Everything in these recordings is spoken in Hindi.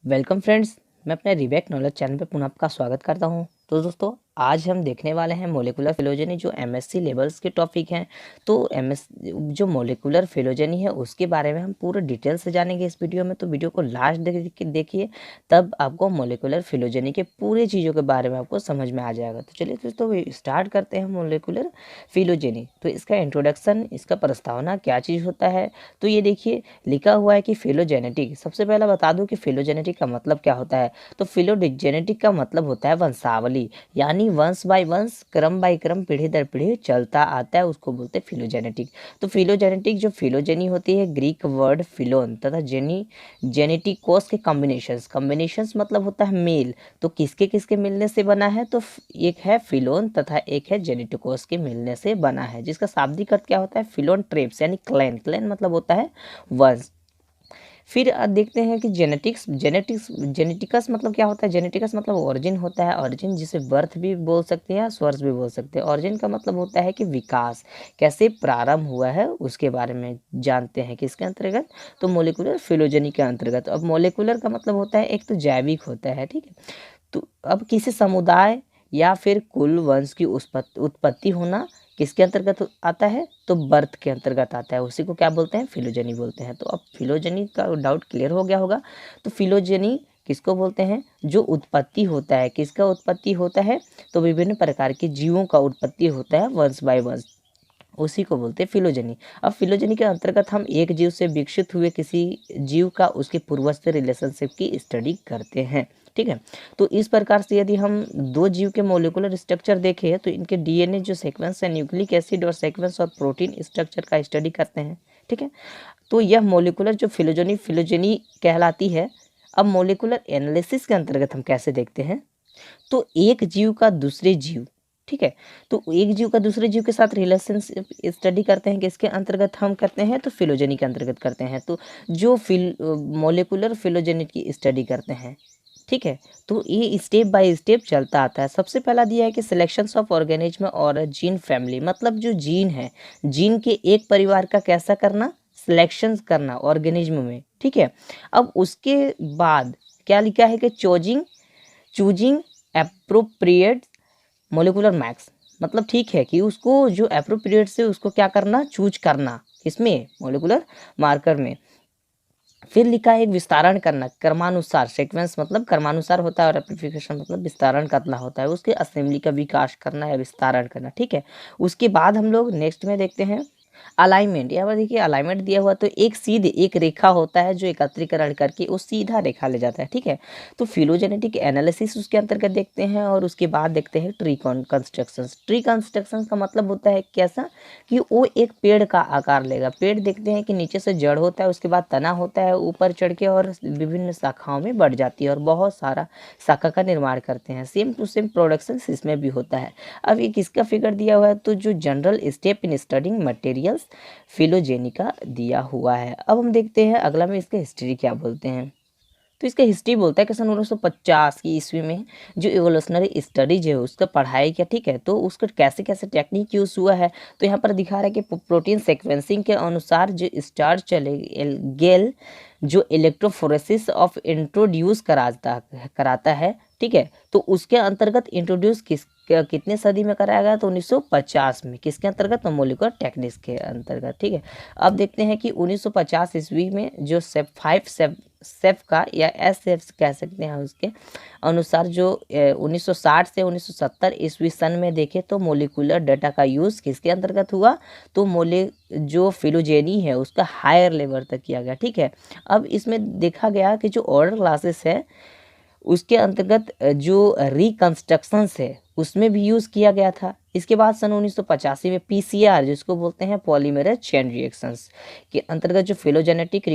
वेलकम फ्रेंड्स, मैं अपने रिबेक नॉलेज चैनल पे पुनः आपका स्वागत करता हूं। तो दोस्तों, आज हम देखने वाले हैं मोलिकुलर फिलोजेनी जो एमएससी लेवल्स के टॉपिक हैं। तो एमएस जो मोलिकुलर फिलोजेनी है उसके बारे में हम पूरे डिटेल से जानेंगे इस वीडियो में। तो वीडियो को लास्ट देखिए, तब आपको मोलिकुलर फिलोजेनी के पूरे चीज़ों के बारे में आपको समझ में आ जाएगा। तो चलिए दोस्तों, स्टार्ट करते हैं मोलिकुलर फिलोजेनी। तो इसका इंट्रोडक्शन, इसका प्रस्तावना, क्या चीज़ होता है। तो ये देखिए, लिखा हुआ है कि फिलोजेनेटिक। सबसे पहला बता दूं कि फिलोजेनेटिक का मतलब क्या होता है। तो फिलोजेनेटिक का मतलब होता है वंशावली, यानी वंश बाय वंश, क्रम बाय क्रम, पीढ़ी दर पीढ़ी चलता आता है, उसको बोलते हैं फिलोजेनेटिक। तो फिलोजेनेटिक जो फिलोजेनी होती है, ग्रीक वर्ड फिलोन तथा जेनेटिकोस के कॉम्बिनेशंस मतलब होता है मेल। तो किसके किसके मिलने से बना है, तो एक है फिलोन तथा एक है जेनेटिकोस के मिलने से बना है, जिसका शाब्दिक अर्थ क्या होता है, फिलोन ट्रेप्स यानी क्लैन मतलब होता है वंश। फिर देखते हैं कि जेनेटिकस मतलब क्या होता है। जेनेटिकस मतलब ओरिजिन होता है। ओरिजिन जिसे बर्थ भी बोल सकते हैं या सोर्स भी बोल सकते हैं। ओरिजिन का मतलब होता है कि विकास कैसे प्रारंभ हुआ है उसके बारे में जानते हैं किसके अंतर्गत, तो मोलिकुलर फिलोजेनी के अंतर्गत। अब मोलिकुलर का मतलब होता है, एक तो जैविक होता है, ठीक है। तो अब किसी समुदाय या फिर कुल वंश की उत्पत्ति होना किसके अंतर्गत आता है, तो बर्थ के अंतर्गत आता है। उसी को क्या बोलते हैं, फिलोजेनी बोलते हैं। तो अब फिलोजेनी का डाउट क्लियर हो गया होगा। तो फिलोजेनी किसको बोलते हैं, जो उत्पत्ति होता है, किसका उत्पत्ति होता है, तो विभिन्न प्रकार के जीवों का उत्पत्ति होता है वंश बाय वंश, उसी को बोलते हैं फिलोजेनी। अब फिलोजेनी के अंतर्गत हम एक जीव से विकसित हुए किसी जीव का उसके पूर्वज से रिलेशनशिप की स्टडी करते हैं, ठीक है। तो इस प्रकार से यदि हम दो जीव के मोलिकुलर स्ट्रक्चर देखें तो इनके डीएनए जो सीक्वेंस है, न्यूक्लिक एसिड और सीक्वेंस और प्रोटीन स्ट्रक्चर का स्टडी करते हैं, ठीक है। तो यह मोलिकुलर जो फिलोजेनी कहलाती है। अब मोलिकुलर एनालिसिस के अंतर्गत हम कैसे देखते हैं, तो एक जीव का दूसरे जीव, ठीक है, तो एक जीव का दूसरे जीव के साथ रिलेशनशिप स्टडी करते हैं, किसके अंतर्गत हम करते हैं, तो फिलोजेनी के अंतर्गत करते हैं। तो जो मोलिकुलर फिलोजेनी की स्टडी करते हैं, ठीक है। तो ये स्टेप बाय स्टेप चलता आता है। सबसे पहला दिया है कि सिलेक्शंस ऑफ ऑर्गेनिज्म और जीन फैमिली, मतलब जो जीन है, जीन के एक परिवार का कैसा करना, सिलेक्शन करना ऑर्गेनिज्म में, ठीक है। अब उसके बाद क्या लिखा है कि चूजिंग एप्रोप्रिएट मोलिकुलर मैक्स, मतलब ठीक है कि उसको जो एप्रोप्रिएट से उसको क्या करना, चूज करना, इसमें मोलिकुलर मार्कर में। फिर लिखा है एक विस्तारण करना क्रमानुसार, सीक्वेंस मतलब क्रमानुसार होता है और एप्लीकेशन मतलब विस्तारण करना होता है, उसके असेंबली का विकास करना या विस्तारण करना, ठीक है। उसके बाद हम लोग नेक्स्ट में देखते हैं अलाइनमेंट। यहाँ पर देखिए अलाइनमेंट दिया हुआ, तो एक सीधे एक रेखा होता है जो एकत्रीकरण करके वो सीधा रेखा ले जाता है, ठीक है। तो फिलोजेनेटिक एनालिसिस उसके अंतर्गत देखते हैं और उसके बाद देखते हैं ट्री कंस्ट्रक्शंस। ट्री कंस्ट्रक्शंस का मतलब होता है कैसा, कि वो एक पेड़ का आकार लेगा। पेड़ देखते हैं कि नीचे से जड़ होता है, उसके बाद तना होता है, ऊपर चढ़ के और विभिन्न शाखाओं में बढ़ जाती है और बहुत सारा शाखा का निर्माण करते हैं। सेम टू सेम प्रोडक्शन इसमें भी होता है। अब ये किसका फिगर दिया हुआ है, तो जो general step in studying materials phylogeny का दिया हुआ है। अब हम देखते हैं अगला में इसके हिस्ट्री क्या बोलते हैं। तो इसका हिस्ट्री बोलता है कि सन 1950 की ईस्वी में जो इवोल्यूशनरी स्टडीज है उसका पढ़ाई किया, ठीक है। तो उसका कैसे कैसे टेक्निक यूज़ हुआ है, तो यहाँ पर दिखा रहा है कि प्रोटीन सीक्वेंसिंग के अनुसार जो स्टार्च चले गेल जो इलेक्ट्रोफोरेसिस ऑफ इंट्रोड्यूस कराता है, ठीक है। तो उसके अंतर्गत इंट्रोड्यूस कितने सदी में कराया गया, तो 1950 में, किसके अंतर्गत, तो मोलिकुलर टेक्निक्स के अंतर्गत, ठीक है। अब देखते हैं कि 1950 ईस्वी में जो सेफ का या एस कह सकते हैं उसके अनुसार जो 1960 से 1970 ईस्वी सन में देखें तो मोलिकुलर डाटा का यूज़ किसके अंतर्गत हुआ, तो जो फिलोजेनी है उसका हायर लेवल तक किया गया, ठीक है। अब इसमें देखा गया कि जो ऑर्डर क्लासेस है उसके अंतर्गत जो रिकंस्ट्रक्शंस है उसमें भी यूज़ किया गया था। इसके बाद सन 1985 में पीसीआर, जिसको बोलते हैं पॉलीमरेज चेन रिएक्शंस, के अंतर्गत जो फिलोजेनेटिक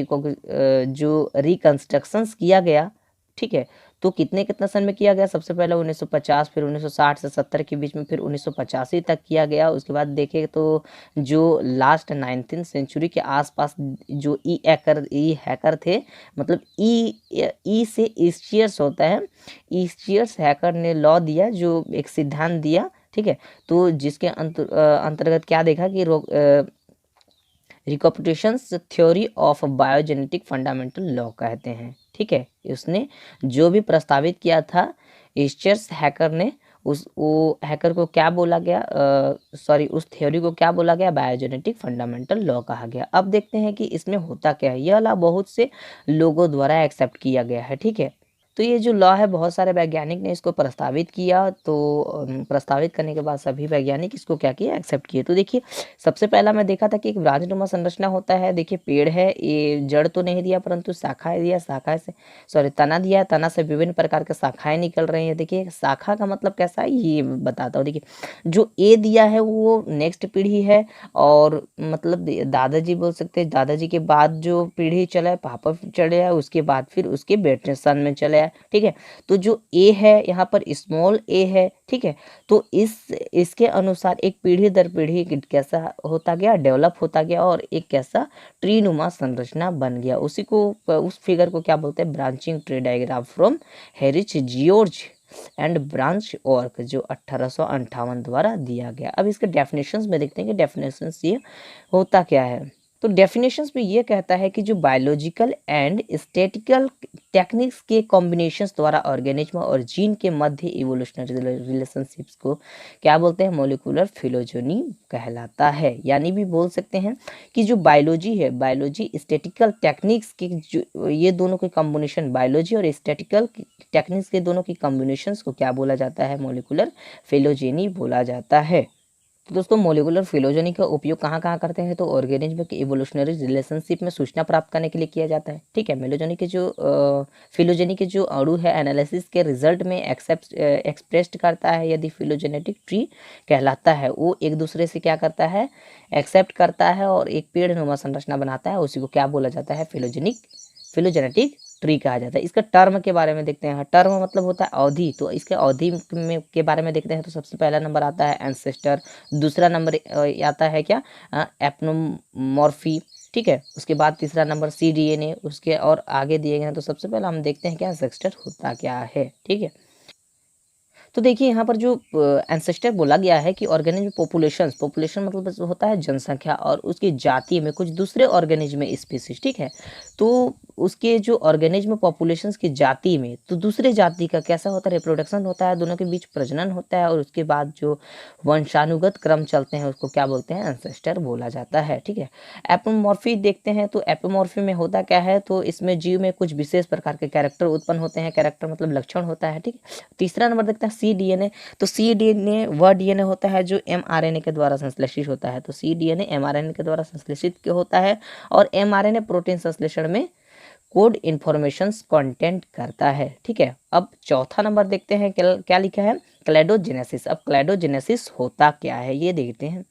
जो रिकंस्ट्रक्शंस किया गया, ठीक है। तो कितना सन में किया गया, सबसे पहले 1950, फिर 1960 से 70 के बीच में, फिर 1985 तक किया गया। उसके बाद देखें तो जो लास्ट 19th सेंचुरी के आसपास जो ई हैकर थे, मतलब ई से ईस्चियर्स होता है, ईस्चियर्स हैकर ने लॉ दिया, जो एक सिद्धांत दिया, ठीक है। तो जिसके अंतर्गत क्या देखा कि recapitulation theory of biogenetic fundamental law कहते हैं, ठीक है, उसने जो भी प्रस्तावित किया था ईस्टर्स हैकर ने, वो हैकर को क्या बोला गया, सॉरी उस थ्योरी को क्या बोला गया, बायोजेनेटिक फंडामेंटल लॉ कहा गया। अब देखते हैं कि इसमें होता क्या है। यह लॉ बहुत से लोगों द्वारा एक्सेप्ट किया गया है, ठीक है। तो ये जो लॉ है बहुत सारे वैज्ञानिक ने इसको प्रस्तावित किया, तो प्रस्तावित करने के बाद सभी वैज्ञानिक इसको क्या किया, एक्सेप्ट किए। तो देखिए सबसे पहला मैं देखा था कि एक ब्रांचनुमा संरचना होता है। देखिए पेड़ है, ये जड़ तो नहीं दिया परंतु शाखाएं दिया, शाखा से सॉरी तना दिया, तना से विभिन्न प्रकार के शाखाएं निकल रही हैं। देखिए शाखा का मतलब कैसा है ये बताता हूँ। देखिए जो ए दिया है वो नेक्स्ट पीढ़ी है, और मतलब दादाजी बोल सकते हैं, दादाजी के बाद जो पीढ़ी चला है पापा चले आए, उसके बाद फिर उसके बेटे सन में चले आए, ठीक है। तो जो ए है यहाँ पर स्मॉल ए है, ठीक है। तो इसके अनुसार एक पीढ़ी दर पीढ़ी कैसा होता गया, डेवलप होता गया, और एक कैसा ट्री नुमा संरचना बन गया। उसी को उस फिगर को क्या बोलते हैं, branching tree diagram from Heinrich Georg and Bronn ऑर्क, जो 1858 द्वारा दिया गया। अब इसके डेफिनेशंस में देखते हैं कि डेफिनेशंस ये होता क्या है। तो डेफिनेशंस में ये कहता है कि जो बायोलॉजिकल एंड स्टैटिकल टेक्निक्स के कॉम्बिनेशंस द्वारा ऑर्गेनिज्म और जीन के मध्य इवोल्यूशनरी रिलेशनशिप्स को क्या बोलते हैं, मॉलिक्यूलर फिलोजेनी कहलाता है। यानी भी बोल सकते हैं कि जो बायोलॉजी है, बायोलॉजी स्टैटिकल टेक्निक्स के जो ये दोनों के कॉम्बिनेशन, बायोलॉजी और स्टैटिकल टेक्निक्स के दोनों की कॉम्बिनेशंस को क्या बोला जाता है, मॉलिक्यूलर फिलोजेनी बोला जाता है। तो दोस्तों मॉलिक्यूलर फिलोजेनी का उपयोग कहाँ कहाँ करते हैं, तो ऑर्गेनिज्म के इवोल्यूशनरी रिलेशनशिप में सूचना प्राप्त करने के लिए किया जाता है, ठीक है। मेलोजेनी के जो फिलोजेनी के जो अणु है एनालिसिस के रिजल्ट में एक्सप्रेस्ड करता है। यदि फिलोजेनेटिक ट्री कहलाता है, वो एक दूसरे से क्या करता है, एक्सेप्ट करता है और एक पेड़ नुमा संरचना बनाता है, उसी को क्या बोला जाता है, फिलोजेनेटिक ट्री कहा जाता है। इसका टर्म के बारे में देखते हैं। टर्म मतलब होता है अवधि, तो इसके अवधि में के बारे में देखते हैं। तो सबसे पहला नंबर आता है एंसेस्टर, दूसरा नंबर आता है क्या, एप्नोमॉर्फी, ठीक है। उसके बाद तीसरा नंबर cDNA, उसके और आगे दिए गए हैं। तो सबसे पहले हम देखते हैं कि एंसेस्टर होता क्या है, ठीक है। तो देखिए यहाँ पर जो एंसेस्टर बोला गया है कि ऑर्गेनिज्म पॉपुलेशन मतलब होता है जनसंख्या, और उसकी जाति में कुछ दूसरे ऑर्गेनिज्म स्पीसीज, ठीक है। तो उसके जो ऑर्गेनिज्म पॉपुलेशंस की जाति में, तो दूसरे जाति का कैसा होता है, रिप्रोडक्शन होता है, दोनों के बीच प्रजनन होता है, और उसके बाद जो वंशानुगत क्रम चलते हैं उसको क्या बोलते हैं, एंसेस्टर बोला जाता है, ठीक है। एपोमॉर्फी देखते हैं। तो एपोमॉर्फी में होता क्या है, तो इसमें जीव में कुछ विशेष प्रकार के कैरेक्टर उत्पन्न होते हैं, कैरेक्टर मतलब लक्षण होता है, ठीक है। तीसरा नंबर देखते हैं cDNA। तो cDNA वह डीएनए होता है जो mRNA के द्वारा संश्लेषित होता है। तो cDNA mRNA के द्वारा संश्लेषित होता है, और mRNA प्रोटीन संश्लेषण में कोड इन्फॉर्मेशंस कंटेंट करता है, ठीक है। अब चौथा नंबर देखते हैं, क्या लिखा है, क्लैडोजेनेसिस। अब क्लैडोजेनेसिस होता क्या है ये देखते हैं।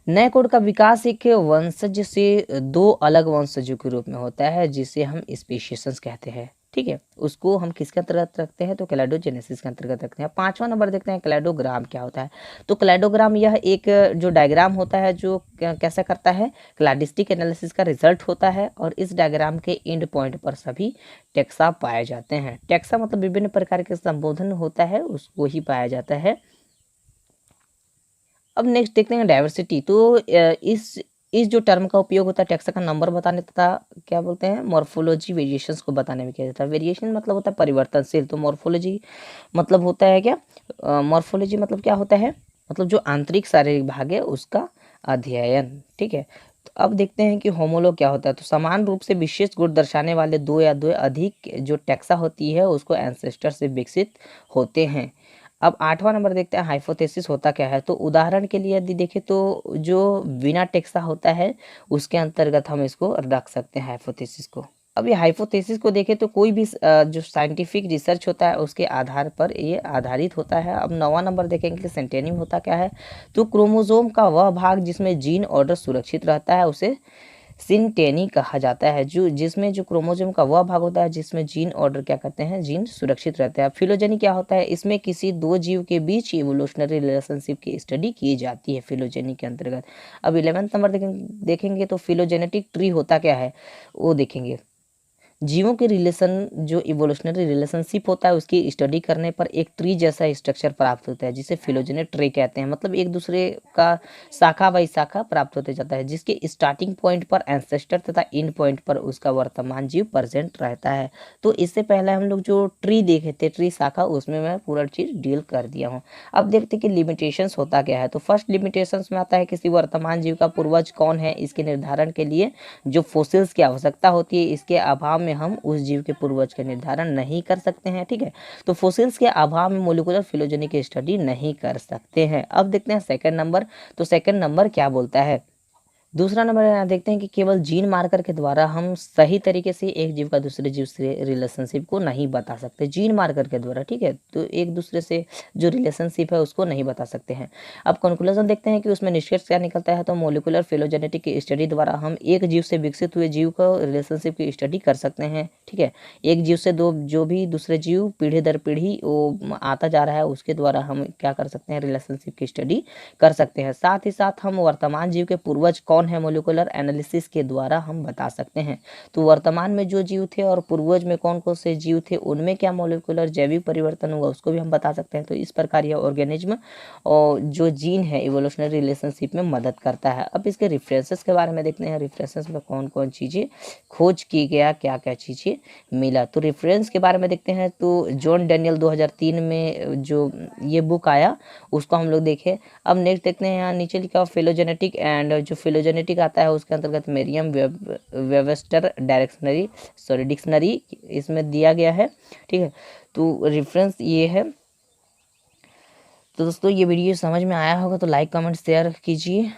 नए कोड का विकास एक वंशज से दो अलग वंशजों के रूप में होता है, जिसे हम स्पीशीशंस कहते हैं, ठीक है। उसको हम किसके अंतर्गत रखते हैं, तो क्लैडोजेनेसिस के अंतर्गत रखते हैं। पांचवा नंबर देखते हैं, क्लैडोग्राम क्या होता है। तो क्लैडोग्राम यह एक जो डायग्राम होता है जो कैसा करता है, क्लाडिस्टिक एनालिसिस का रिजल्ट होता है, और इस डायग्राम के एंड पॉइंट पर सभी टेक्सा पाए जाते हैं। टेक्सा मतलब विभिन्न प्रकार के संबोधन होता है, उसको ही पाया जाता है। अब नेक्स्ट देखते हैं डाइवर्सिटी। तो इस जो टर्म का उपयोग होता है टेक्सा का नंबर बताने तथा क्या बोलते हैं, मॉर्फोलॉजी वेरिएशंस को बताने में किया जाता है। वेरिएशन मतलब होता है परिवर्तनशील, तो मॉर्फोलॉजी मतलब होता है क्या, मॉर्फोलॉजी मतलब क्या होता है, मतलब जो आंतरिक शारीरिक भाग है उसका अध्ययन, ठीक है। तो अब देखते हैं कि होमोलॉग क्या होता है। तो समान रूप से विशेष गुण दर्शाने वाले दो या दो अधिक जो टेक्सा होती है उसको एंसेस्टर से विकसित होते हैं। अब आठवां नंबर देखते हैं, हाइपोथेसिस होता क्या है। तो उदाहरण के लिए यदि देखें तो जो बिना टेक्सा होता है उसके अंतर्गत हम इसको रख सकते हैं हाइपोथेसिस को। अब ये हाइपोथेसिस को देखें तो कोई भी जो साइंटिफिक रिसर्च होता है उसके आधार पर ये आधारित होता है। अब नौवां नंबर देखेंगे कि सेंटेनियम होता क्या है। तो क्रोमोसोम का वह भाग जिसमें जीन ऑर्डर सुरक्षित रहता है उसे सिंटेनी कहा जाता है। जो जिसमें जो क्रोमोसोम का वह भाग होता है जिसमें जीन ऑर्डर क्या करते हैं, जीन सुरक्षित रहते हैं। फिलोजेनी क्या होता है, इसमें किसी दो जीव के बीच इवोल्यूशनरी रिलेशनशिप की स्टडी की जाती है फिलोजेनी के अंतर्गत। अब 11वां नंबर देखेंगे तो फिलोजेनेटिक ट्री होता क्या है वो देखेंगे। जीवों के रिलेशन जो इवोल्यूशनरी रिलेशनशिप होता है उसकी स्टडी करने पर एक ट्री जैसा स्ट्रक्चर प्राप्त होता है जिसे फिलोजेनेट ट्री कहते हैं। मतलब एक दूसरे का शाखा बाई शाखा प्राप्त होते जाता है जिसके स्टार्टिंग पॉइंट पर एंसेस्टर तथा इन पॉइंट पर उसका वर्तमान जीव प्रेजेंट रहता है। तो इससे पहले हम लोग जो ट्री देखे थे, ट्री शाखा, उसमें मैं पूरा चीज़ डील कर दिया हूँ। अब देखते कि लिमिटेशंस होता क्या है। तो फर्स्ट लिमिटेशंस में आता है किसी वर्तमान जीव का पूर्वज कौन है, इसके निर्धारण के लिए जो फोसिल्स की आवश्यकता होती है, इसके अभाव में हम उस जीव के पूर्वज का निर्धारण नहीं कर सकते हैं। ठीक है, तो फोसिल्स के अभाव में मोलिकुलर फिलोजेनी की स्टडी नहीं कर सकते हैं। अब देखते हैं सेकंड नंबर। तो सेकंड नंबर क्या बोलता है। दूसरा नंबर यहाँ देखते हैं कि केवल जीन मार्कर के द्वारा हम सही तरीके से एक जीव का दूसरे जीव से रिलेशनशिप को नहीं बता सकते, जीन मार्कर के द्वारा। ठीक है, तो एक दूसरे से जो रिलेशनशिप है उसको नहीं बता सकते हैं। अब कंक्लूजन देखते हैं कि उसमें निष्कर्ष क्या निकलता है। तो मोलिकुलर फिलोजेनेटिक की स्टडी द्वारा हम एक जीव से विकसित हुए जीव का रिलेशनशिप की स्टडी कर सकते हैं। ठीक है, एक जीव से दो जो भी दूसरे जीव पीढ़ी दर पीढ़ी वो आता जा रहा है उसके द्वारा हम क्या कर सकते हैं, रिलेशनशिप की स्टडी कर सकते हैं। साथ ही साथ हम वर्तमान जीव के पूर्वज कौन है मोलिकुलर एनालिसिस के द्वारा हम बता सकते हैं। तो वर्तमान में जो जीव थे और पूर्वज में कौन कौन से जीव थे, उनमें क्या मोलिकुलर जैविक परिवर्तन हुआ उसको भी हम बता सकते हैं। तो इस प्रकार यह ऑर्गेनिज्म और जो जीन है इवोल्यूशनरी रिलेशनशिप में मदद करता है। अब इसके रेफरेंसेस के बारे में देखते हैं, रेफरेंसेस में कौन कौन चीज़ें खोज की गया, क्या क्या चीज़ें मिला। तो रेफरेंस के बारे में देखते हैं। तो जॉन डैनियल 2003 में जो ये बुक आया उसको हम लोग देखें। अब नेक्स्ट देखते हैं, यहाँ नीचे लिखा हुआ फिलोजेनेटिक एंड जो फिलोजेनेटिक आता है उसके अंतर्गत मेरियम वेबस्टर डिक्शनरी इसमें दिया गया है। ठीक है, तो रेफरेंस ये है। तो दोस्तों ये वीडियो समझ में आया होगा तो लाइक कमेंट शेयर कीजिए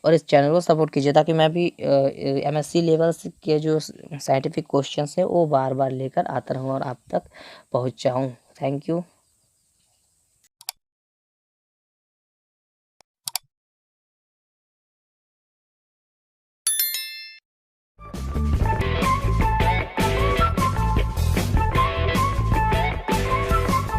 और इस चैनल को सपोर्ट कीजिए ताकि मैं भी एमएससी लेवल्स के जो साइंटिफिक क्वेश्चंस है वो बार बार लेकर आता रहूँ और आप तक पहुँच जाऊँ। Thank you.